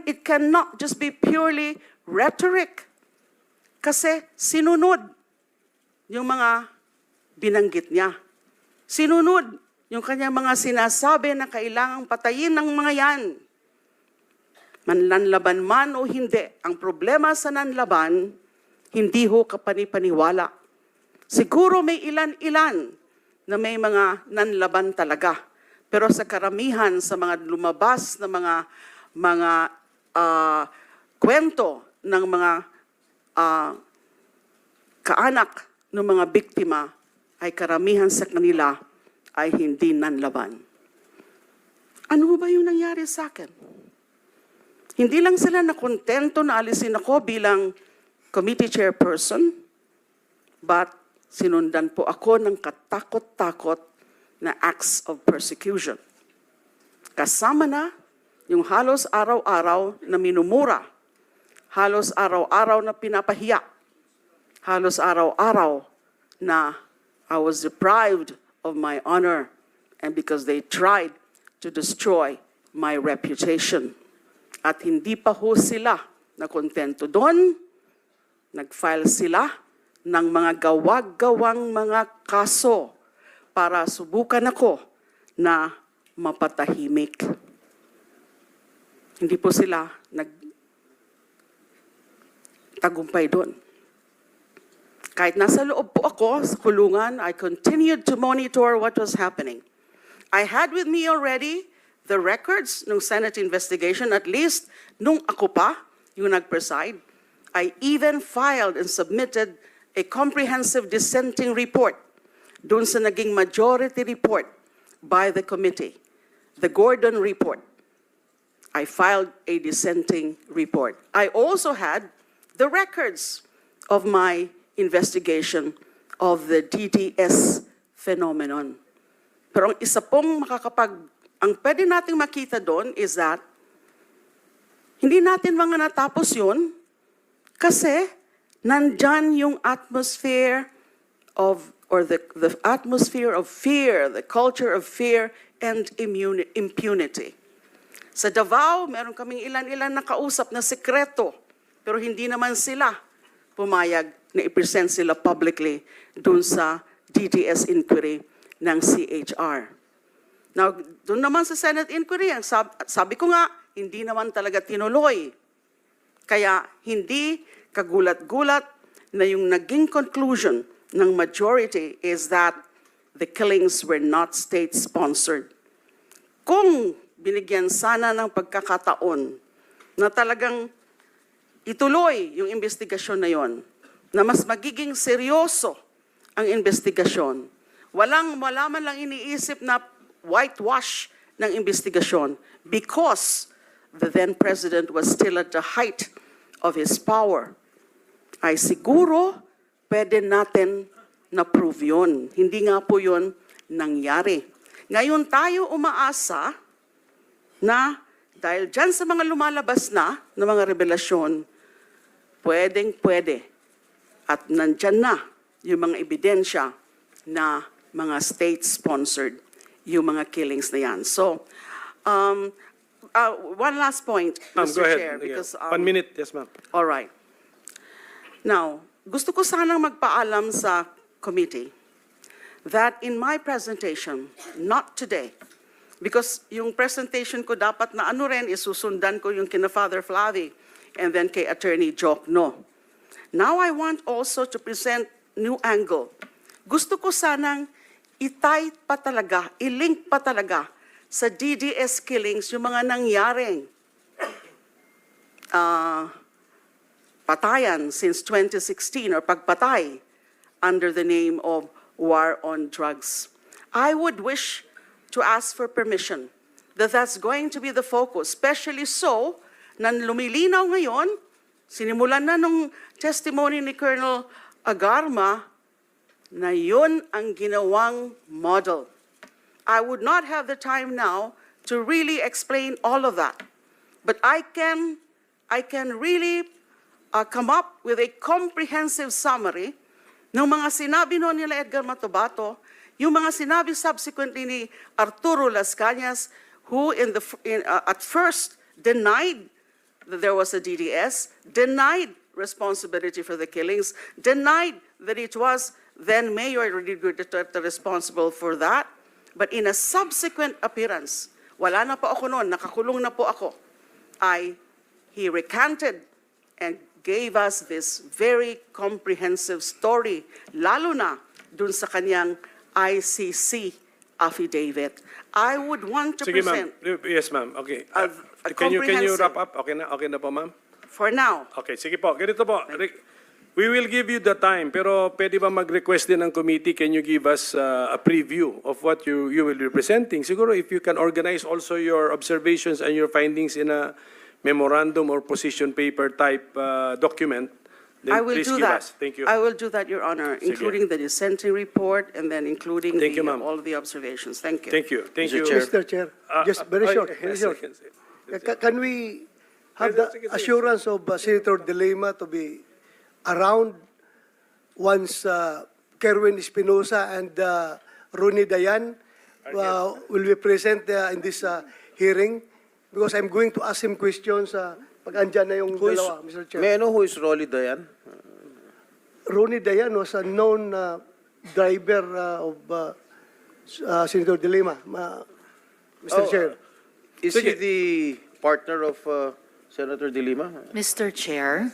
it cannot just be purely rhetoric. Kasi sinunod yung mga binanggit niya. Sinunod yung kanyang mga sinasabi na kailangang patayin ng mga yan. Manlanlaban man o hindi, ang problema sa nanlaban, hindi ho kapanipaniwala. Siguro may ilan-ilan na may mga nanlaban talaga. Pero sa karamihan, sa mga lumabas na mga kwento ng mga kaanak ng mga biktima, ay karamihan sa kanila ay hindi nanlaban. Ano ba yung nangyari sa akin? Hindi lang sila nakontento na alisin ako bilang committee chairperson, but sinundan po ako ng katakot-takot na acts of persecution. Kasama na yung halos araw-araw na minumura, halos araw-araw na pinapahiya, halos araw-araw na I was deprived of my honor, and because they tried to destroy my reputation. At hindi pa ho sila nakontento doon, nag-file sila ng mga gawag-gawang mga kaso para subukan ako na mapatahimik. Hindi po sila nagtagumpay doon. Kahit nasa loob po ako sa kulungan, I continued to monitor what was happening. I had with me already the records ng Senate investigation, at least nung ako pa yung nag-preside. I even filed and submitted a comprehensive dissenting report dun sa naging majority report by the committee, the Gordon report. I filed a dissenting report. I also had the records of my investigation of the DDS phenomenon. Pero ang isa pong ang pwede nating makita doon is that hindi natin mga natapos yun kasi nandyan yung atmosphere of, or the atmosphere of fear, the culture of fear and impunity. Sa Davao, meron kaming ilan-ilan na kausap na sekreto, pero hindi naman sila pumayag na i-present sila publicly dun sa DDS inquiry ng CHR. Now, dun naman sa Senate inquiry, sabi ko nga, hindi naman talaga tinuloy. Kaya hindi kagulat-gulat na yung naging conclusion ng majority is that the killings were not state-sponsored. Kung binigyan sana ng pagkakataon na talagang ituloy yung investigasyon na yon, na mas magiging seryoso ang investigasyon, wala man lang iniisip na whitewash ng investigasyon because the then president was still at the height of his power, ay siguro pwede natin na-prove yun. Hindi nga po yun nangyari. Ngayon tayo umaasa na dahil dyan sa mga lumalabas na mga revelasyon, pwedeng-pwede at nandyan na yung mga ebidensya na mga state-sponsored yung mga killings na yan. So, one last point, Mr. Go ahead. Chair. Because, 1 minute, yes ma'am. all right. Now, gusto ko sanang magpaalam sa committee that in my presentation, not today, because yung presentation ko dapat na ano rin, isusundan ko yung kina Father Flavi and then kay Attorney Jokno. Now I want also to present new angle. Gusto ko sanang i-tie pa talaga, i-link pa talaga sa DDS killings yung mga nangyaring patayan since 2016 or pagpatay under the name of war on drugs. I would wish to ask for permission that that's going to be the focus, especially so na lumilinaw ngayon, sinimulan na nung testimony ni Colonel Agarma na yun ang ginawang model. I would not have the time now to really explain all of that, but I can really come up with a comprehensive summary ng mga sinabi noon nila Edgar Matobato, yung mga sinabi subsequently ni Arturo Las Cañas, who at first denied that there was a DDS, denied responsibility for the killings, denied that it was then Mayor Rodrigo Duterte responsible for that. But in a subsequent appearance, wala na po ako noon, nakakulong na po ako, he recanted and gave us this very comprehensive story, lalo na dun sa kanyang ICC affidavit. I would want to Sige, present ma'am. Yes, ma'am. Okay. a Can you comprehensive, wrap up? Okay na po, ma'am? for now. Okay, sige po. Ganito po. We will give you the time, pero pwede ba mag-request din ng committee, can you give us a preview of what you will be presenting? Siguro if you can organize also your observations and your findings in a memorandum or position paper type document, then I will please do give that. us. Thank you. I will do that, Your Honor, Sige. including the dissenting report and then including Thank you, ma'am. all of the observations. Thank you. Thank you. Thank Mr. you. Chair. Mr. Chair, just very short. Very yes, short. yes, yes. Can we have the assurance of Senator De Lima to be around once Kerwin Espinosa and Ronnie Dayan will be present in this hearing? Because I'm going to ask him questions pag andyan na yung dalawa, Mr. Chair. May I know who is Rolly Dayan? Ronnie Dayan was a known driver of Senator De Lima, Mr. Chair. Is he the partner of Senator De Lima? Mr. Chair,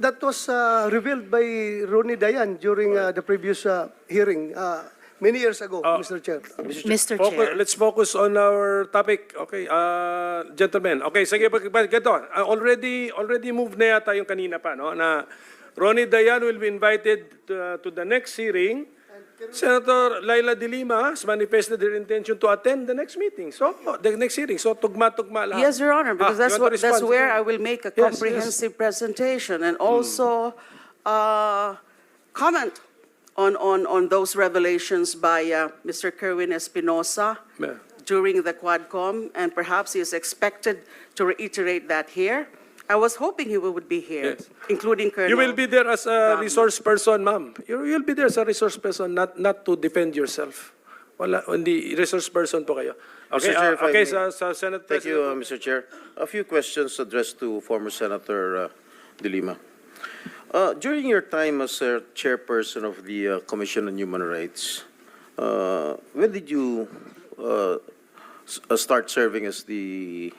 That was revealed by Ronnie Dayan during the previous hearing many years ago, Mr. Chair. Mr. Chair. Let's focus on our topic. Okay, gentlemen. Okay, sige, ganito. Already moved na yata yung kanina pa, no? Na Ronnie Dayan will be invited to the next hearing. Senator Laila De Lima has manifested her intention to attend the next meeting. So, the next hearing. So, tugma-tugma lahat. Yes, Your Honor, because you want to that's respond? where I will make a Yes, comprehensive presentation and also comment on those revelations by Mr. Kerwin Espinosa Yeah. during the Quadcom, and perhaps he is expected to reiterate that here. I was hoping he would be here, Yes. including Colonel. You will be there as a resource person, ma'am. You'll be there as a resource person, not to defend yourself. Wala, hindi resource person po kayo. Okay, Mr. Chair, if I okay, may. sa Senate Thank you, President. Mr. Chair. A few questions addressed to former Senator De Lima. During your time as chairperson of the Commission on Human Rights, when did you start serving as the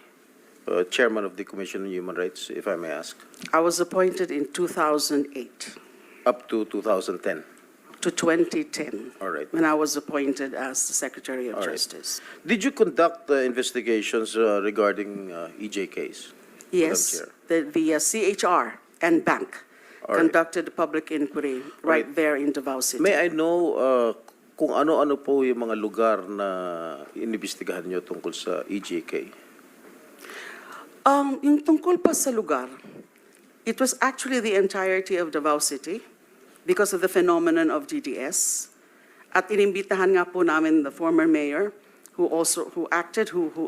chairman of the Commission on Human Rights, if I may ask? I was appointed in 2008 Up to 2010. to 2010. All right. When I was appointed as the Secretary of All right. Justice. Did you conduct investigations regarding EJ case? Yes, Chair. the CHR and bank All right. conducted a public inquiry right Right. there in Davao City. May I know kung ano-ano po yung mga lugar na inimbestigahan nyo tungkol sa EJK? Yung tungkol pa sa lugar, it was actually the entirety of Davao City because of the phenomenon of DDS. At inimbitahan nga po namin the former mayor who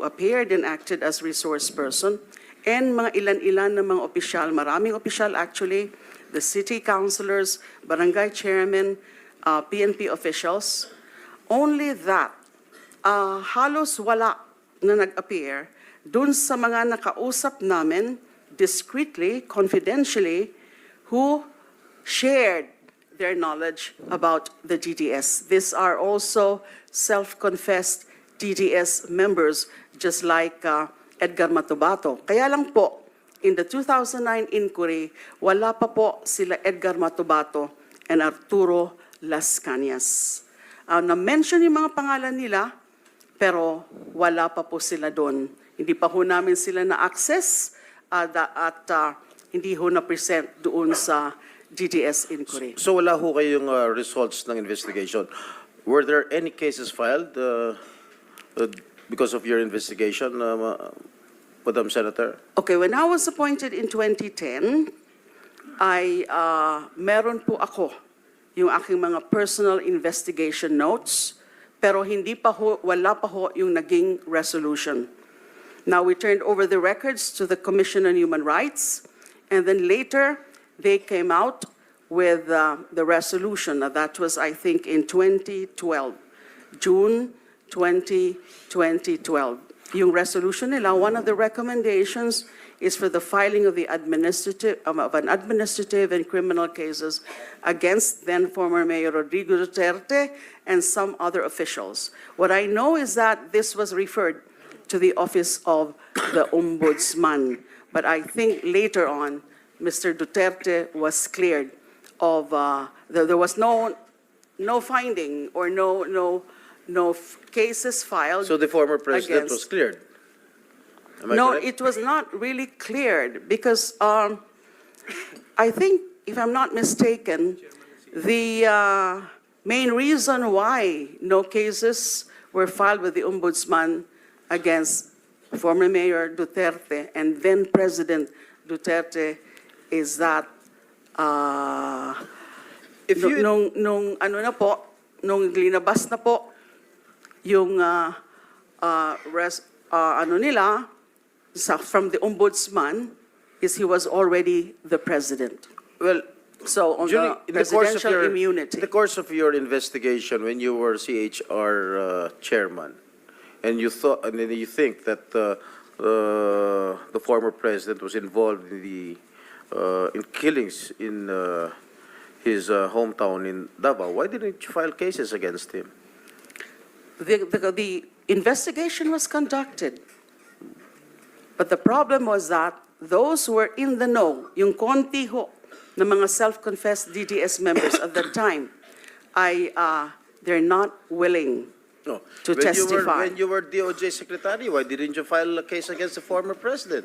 appeared and acted as resource person, and mga ilan-ilan na mga opisyal, maraming opisyal actually, the city councilors, barangay chairman, PNP officials. Only that, halos wala na nag-appear dun sa mga nakausap namin discreetly, confidentially, who shared their knowledge about the DDS. These are also self-confessed DDS members, just like Edgar Matubato. Kaya lang po, in the 2009 inquiry, wala pa po sila Edgar Matubato and Arturo Las Cañas. Na-mention yung mga pangalan nila, pero wala pa po sila doon. Hindi pa ho namin sila na-access at hindi ho na-present doon sa DDS inquiry. So wala ho kayong results ng investigation. Were there any cases filed because of your investigation, Madam Senator? Okay, when I was appointed in 2010, meron po ako yung aking mga personal investigation notes, pero wala pa ho yung naging resolution. Now, we turned over the records to the Commission on Human Rights, and then later, they came out with the resolution. Now, that was, I think, in 2012, June 20, 2012. Yung resolution nila, one of the recommendations is for the filing of an administrative and criminal cases against then former Mayor Rodrigo Duterte and some other officials. What I know is that this was referred to the office of the Ombudsman, but I think later on, Mr. Duterte was cleared of, there was no finding or no cases filed. So the former president against- was cleared? Am I No, correct? it was not really cleared because I think, if I'm not mistaken, the main reason why no cases were filed with the Ombudsman against former Mayor Duterte and then President Duterte is that If you- nung linabas na po yung from the Ombudsman is he was already the president. Well, So on during, the presidential immunity. in the course of your investigation, when you were CHR chairman, and you thought, and then you think that the former president was involved in the in killings in his hometown in Davao, why didn't you file cases against him? The investigation was conducted. But the problem was that those who were in the know, yung konti ho na mga self-confessed DDS members at that time, they're not willing No. to testify. When you were DOJ secretary, why didn't you file a case against the former president?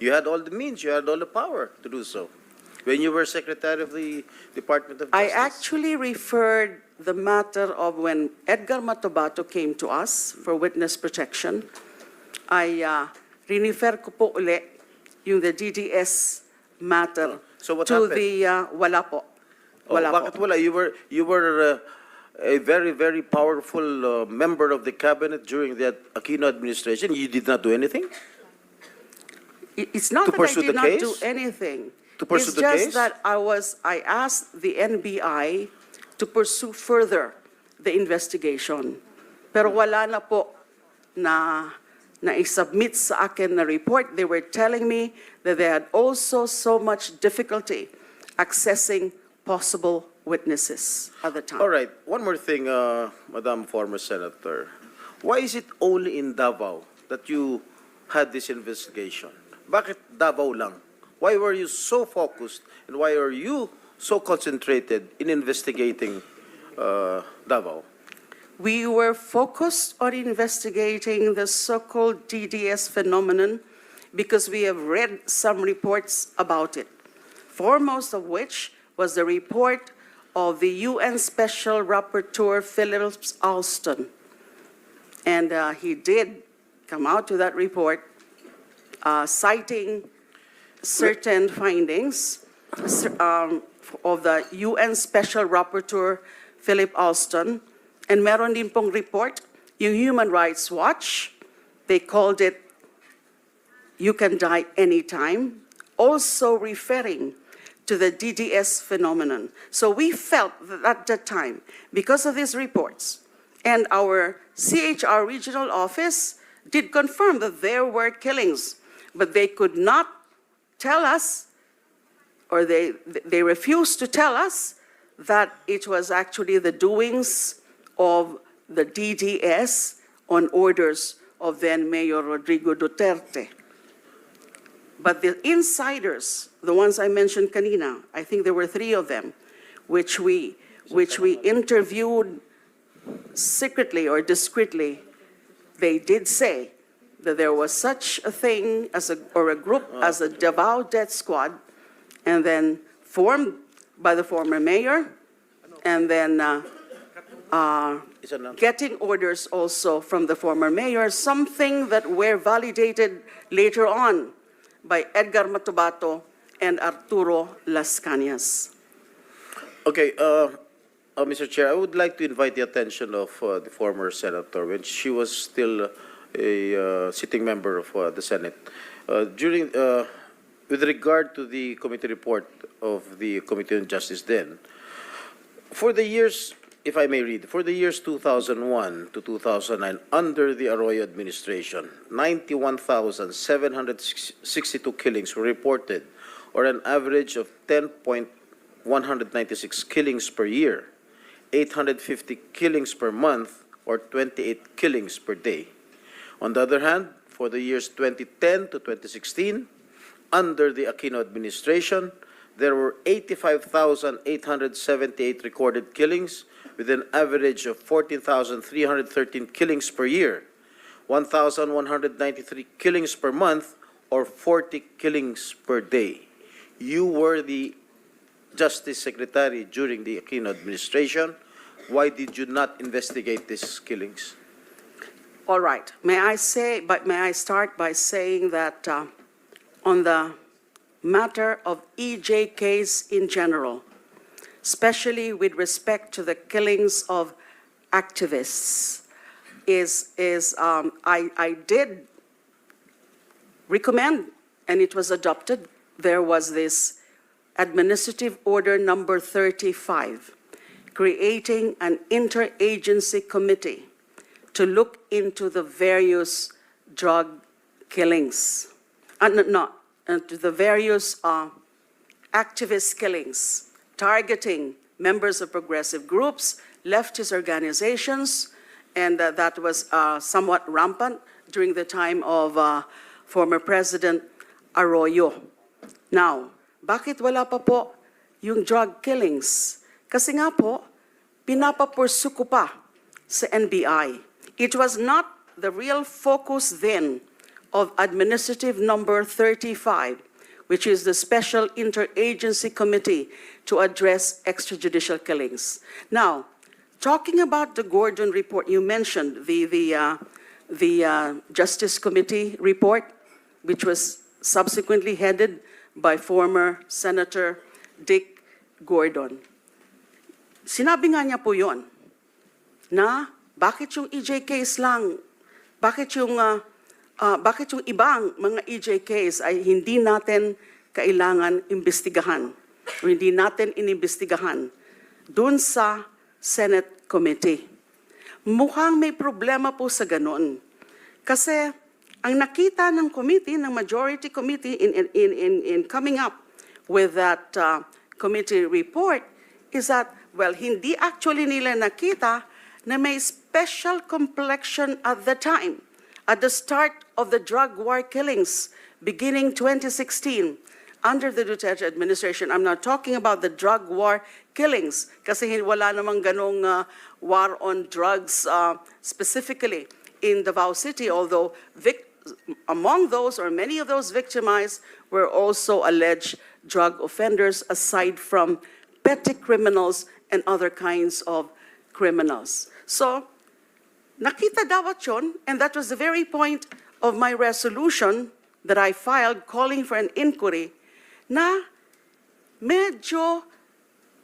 You had all the means, you had all the power to do so. When you were secretary of the Department of Justice. I actually referred the matter of when Edgar Matobato came to us for witness protection. I rinifer ko po uli yung the DDS matter So what to happened? the wala po. Oh, Wala bakit po. wala? You were a very, very powerful member of the cabinet during the Aquino administration. You did not do anything? It's not To that I pursue did the not case? do anything. To pursue It's the just case? that I asked the NBI to pursue further the investigation. Pero wala na po na i-submit sa akin na report. They were telling me that they had also so much difficulty accessing possible witnesses at the time. All right. One more thing, Madam former Senator. Why is it only in Davao that you had this investigation? Bakit Davao lang? Why were you so focused and why are you so concentrated in investigating Davao? We were focused on investigating the so-called DDS phenomenon because we have read some reports about it, foremost of which was the report of the UN Special Rapporteur Philip Alston. And he did come out with that report citing certain findings of the UN Special Rapporteur Philip Alston. And meron din pong report, yung Human Rights Watch, they called it, "You Can Die Anytime," also referring to the DDS phenomenon. So we felt that at that time, because of these reports, and our CHR regional office did confirm that there were killings, but they could not tell us, or they refused to tell us that it was actually the doings of the DDS on orders of then Mayor Rodrigo Duterte. But the insiders, the ones I mentioned kanina, I think there were 3 of them, which we interviewed secretly or discreetly, they did say that there was such a thing as a group as a Davao Death Squad, and then formed by the former mayor, and then getting orders also from the former mayor, something that were validated later on by Edgar Matobato and Arturo Las Cañas. Okay, Mr. Chair, I would like to invite the attention of the former senator when she was still a sitting member of the Senate. With regard to the committee report of the Committee on Justice then, for the years if I may read, for the years 2001 to 2009, under the Arroyo administration, 91,762 killings were reported, or an average of 10.196 killings per year, 850 killings per month, or 28 killings per day. On the other hand, for the years 2010 to 2016, under the Aquino administration, there were 85,878 recorded killings, with an average of 14,313 killings per year, 1,193 killings per month, or 40 killings per day. You were the Justice Secretary during the Aquino administration. Why did you not investigate these killings? All right. May I start by saying that on the matter of EJ case in general, especially with respect to the killings of activists, I did recommend, and it was adopted, there was this Administrative Order number 35, creating an interagency committee to look into the various drug killings, to the various activist killings, targeting members of progressive groups, leftist organizations, and that was somewhat rampant during the time of former President Arroyo. Now, bakit wala pa po yung drug killings? Kasi nga po, pinapapursu ko pa sa NBI. It was not the real focus then of Administrative Number 35, which is the Special Interagency Committee to address extrajudicial killings. Now, talking about the Gordon report, you mentioned the Justice Committee report, which was subsequently headed by former Senator Dick Gordon. Sinabi nga niya po yun, na bakit yung EJ case lang, bakit yung ibang mga EJ case ay hindi natin kailangan imbestigahan o hindi natin inimbestigahan dun sa Senate Committee. Mukhang may problema po sa ganun. Kasi ang nakita ng committee, ng majority committee in coming up with that committee report is that, well, hindi actually nila nakita na may special complexion at the time, at the start of the drug war killings beginning 2016 under the Duterte administration. I'm not talking about the drug war killings kasi wala namang ganong war on drugs specifically in Davao City, although among those or many of those victimized were also alleged drug offenders aside from petty criminals and other kinds of criminals. So, nakita dawat yun, and that was the very point of my resolution that I filed calling for an inquiry na medyo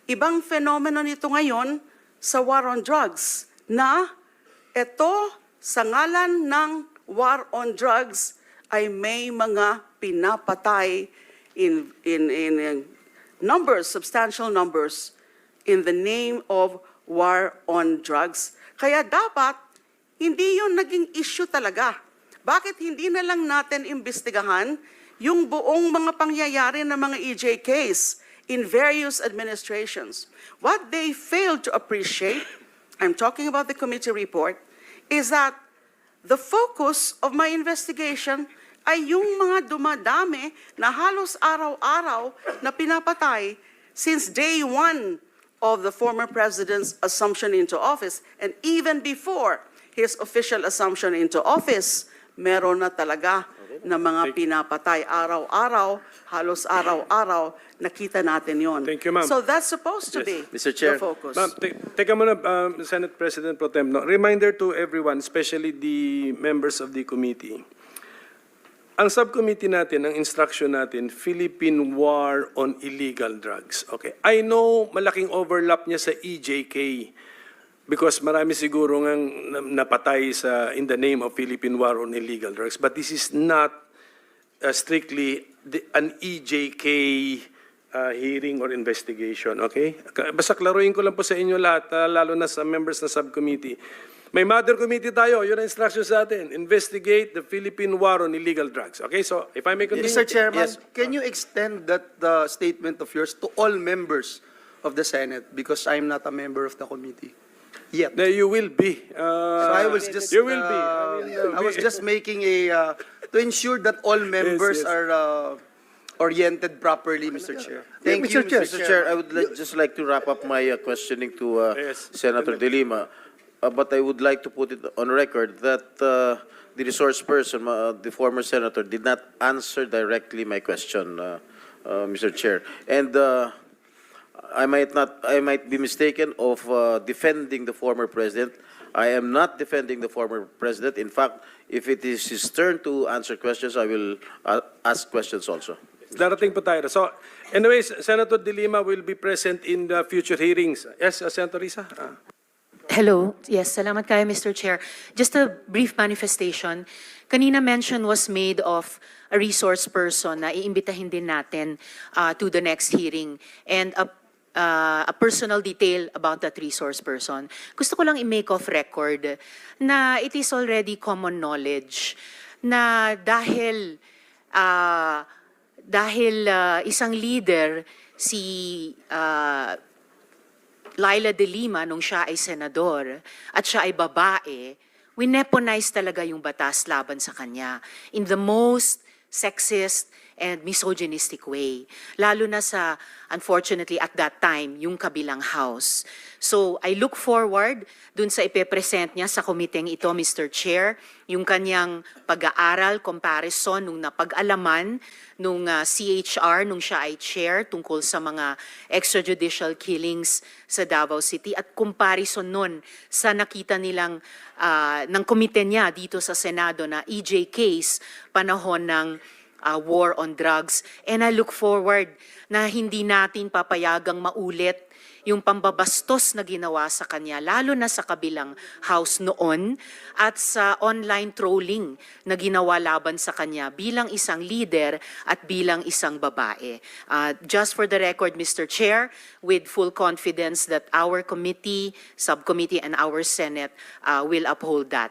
ibang fenomeno nito ngayon sa war on drugs na ito sa ngalan ng war on drugs ay may mga pinapatay in numbers, substantial numbers, in the name of war on drugs. Kaya dapat, hindi yun naging issue talaga. Bakit hindi na lang natin imbestigahan yung buong mga pangyayari ng mga EJ case in various administrations? What they failed to appreciate, I'm talking about the committee report, is that the focus of my investigation ay yung mga dumadami na halos araw-araw na pinapatay since day one of the former president's assumption into office. And even before his official assumption into office, meron na talaga na mga pinapatay araw-araw, halos araw-araw, nakita natin yon. Thank you, ma'am. So that's supposed to be Mr. Chair. the focus. Ma'am, teka muna, Senate President Pro Tem. No? Reminder to everyone, especially the members of the committee. Ang subcommittee natin, ang instruction natin, Philippine War on Illegal Drugs. Okay. I know malaking overlap niya sa EJK because marami siguro ngang napatay in the name of Philippine War on Illegal Drugs. But this is not strictly an EJK hearing or investigation, okay? Basta klaruin ko lang po sa inyo lahat, lalo na sa members na subcommittee. May mother committee tayo, yun ang instruction sa atin. Investigate the Philippine war on illegal drugs. Okay, so if I may continue. Mr. Chairman, Yes. can you extend that statement of yours to all members of the Senate? Because I'm not a member of the committee yet. No, you will be. So I was just, You will be. I was just making a, to ensure that all members yes. are oriented properly, Mr. Chair. Thank you, Mr. Chair. Mr. Chair, I would just like to wrap up my questioning to Yes. Senator De Lima. But I would like to put it on record that the resource person, the former senator, did not answer directly my question, Mr. Chair. And I might be mistaken of defending the former president. I am not defending the former president. In fact, if it is his turn to answer questions, I will ask questions also. Darating po tayo. So, anyways, Senator De Lima will be present in the future hearings. Yes, Senator Risa? Hello. Yes, salamat kayo, Mr. Chair. Just a brief manifestation. Kanina mention was made of a resource person na iimbitahin din natin to the next hearing. And a personal detail about that resource person. Gusto ko lang i-make off record na it is already common knowledge na dahil isang leader, si Laila de Lima, nung siya ay senador at siya ay babae, wineponize talaga yung batas laban sa kanya in the most sexist and misogynistic way. Lalo na sa, unfortunately, at that time, yung kabilang house. So, I look forward dun sa ipepresent niya sa komiteng ito, Mr. Chair, yung kanyang pag-aaral, comparison, nung napag-alaman, nung CHR, nung siya ay chair, tungkol sa mga extrajudicial killings sa Davao City, at comparison nun sa nakita nilang ng komite niya dito sa Senado na EJ case, panahon ng war on drugs. And I look forward na hindi natin papayagang maulit yung pambabastos na ginawa sa kanya, lalo na sa kabilang house noon, at sa online trolling na ginawa laban sa kanya bilang isang leader at bilang isang babae. Just for the record, Mr. Chair, with full confidence that our committee, subcommittee, and our Senate will uphold that.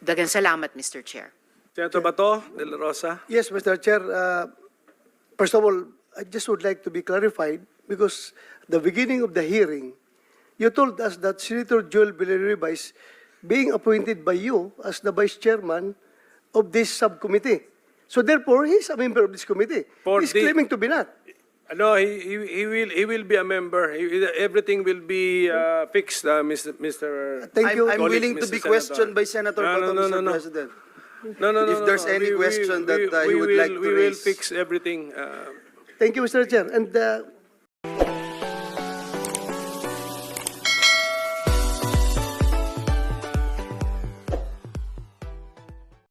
Daghang salamat, Mr. Chair. Senator Bato de la Rosa? Yes, Mr. Chair. First of all, I just would like to be clarified because the beginning of the hearing, you told us that Senator Joel Villanueva is being appointed by you as the vice chairman of this subcommittee. So therefore, he's a member of this committee. He's claiming to be not. No, he will be a member. Everything will be fixed, Mr. Thank you. I'm Colleague, willing to Mr. be Senator. questioned by Senator Bato, Mr. President. If there's any question that he would like to we will raise. fix everything. Thank you, Mr. Chair. And